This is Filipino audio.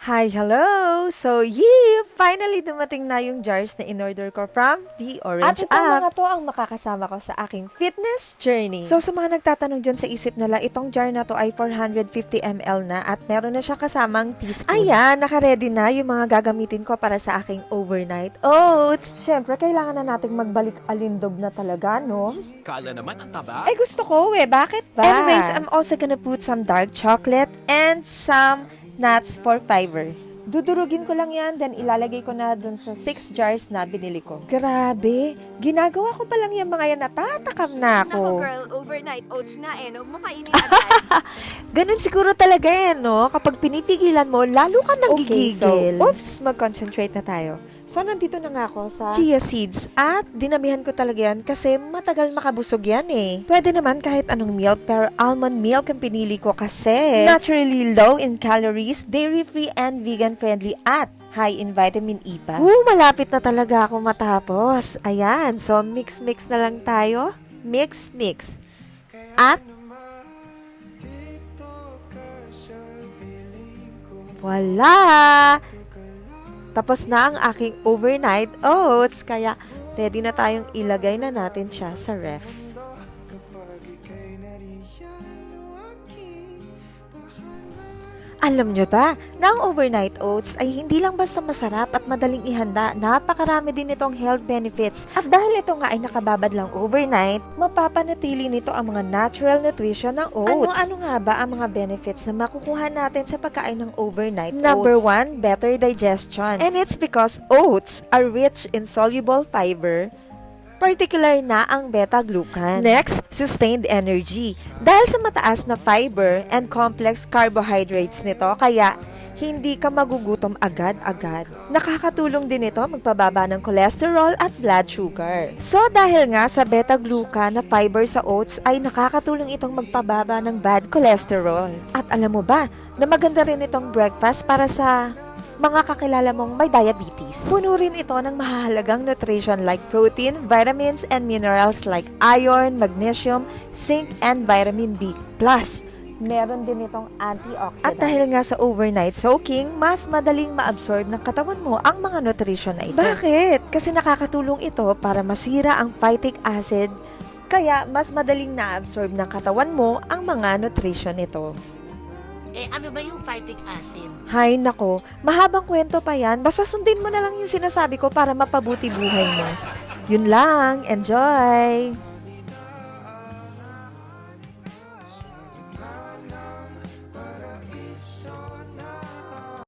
Hi, hello! So, yee! Finally dumating na yung jars na in-order ko from the At Orange itong app. mga to ang makakasama ko sa aking Fitness journey. So, sa mga nagtatanong dyan sa isip nila, itong jar na to ay 450 ml na at meron na siya kasamang teaspoon. Ayan, naka-ready na yung mga gagamitin ko para sa aking overnight oats. Siyempre, kailangan na nating magbalik alindog na talaga, no? Kala naman ang taba. Ay, gusto ko bakit ba? Anyways, I'm also gonna put some dark chocolate and some nuts for fiber. Dudurugin ko lang yan, then ilalagay ko na dun sa 6 jars na binili ko. Grabe, ginagawa ko pa lang yung mga yan, natatakam na Nako ako. girl, overnight oats na huwag mo kainin agad. Ganun siguro talaga yan, no? Kapag pinipigilan mo, lalo ka nang Okay, gigigil. so, Oops, mag-concentrate na tayo. So, nandito na nga ako sa... Chia seeds at dinamihan ko talaga yan kasi matagal makabusog yan eh. Pwede naman kahit anong milk pero almond milk ang pinili ko kasi naturally low in calories, dairy-free and vegan-friendly at high in vitamin E pa. Malapit na talaga ako matapos. Ayan, so mix-mix na lang tayo. Mix-mix. At voila! Tapos na ang aking overnight oats, kaya ready na tayong ilagay na natin siya sa ref. Alam nyo ba na ang overnight oats ay hindi lang basta masarap at madaling ihanda, napakarami din itong health benefits. At dahil ito nga ay nakababad lang overnight, mapapanatili nito ang mga natural nutrition ng oats. Ano nga ba ang mga benefits na makukuha natin sa pagkain ng overnight Number oats? 1, better digestion. And it's because oats are rich in soluble fiber, particular na ang beta-glucan. Next, sustained energy. Dahil sa mataas na fiber and complex carbohydrates nito, kaya hindi ka magugutom agad-agad. Nakakatulong din ito magpababa ng cholesterol at blood sugar. So dahil nga sa beta-glucan na fiber sa oats ay nakakatulong itong magpababa ng bad cholesterol. At alam mo ba na maganda rin itong breakfast para sa mga kakilala mong may diabetes. Puno rin ito ng mahahalagang nutrition like protein, vitamins, and minerals like iron, magnesium, zinc, and vitamin B. Plus, meron din itong antioxidant. At dahil nga sa overnight soaking, mas madaling maabsorb ng katawan mo ang mga nutrition na ito. Bakit? Kasi nakakatulong ito para masira ang phytic acid, kaya mas madaling na-absorb ng katawan mo ang mga nutrition nito. Ano ba yung phytic acid? Hay nako, mahabang kwento pa yan. Basta sundin mo na lang yung sinasabi ko para mapabuti buhay mo. Yun lang, enjoy!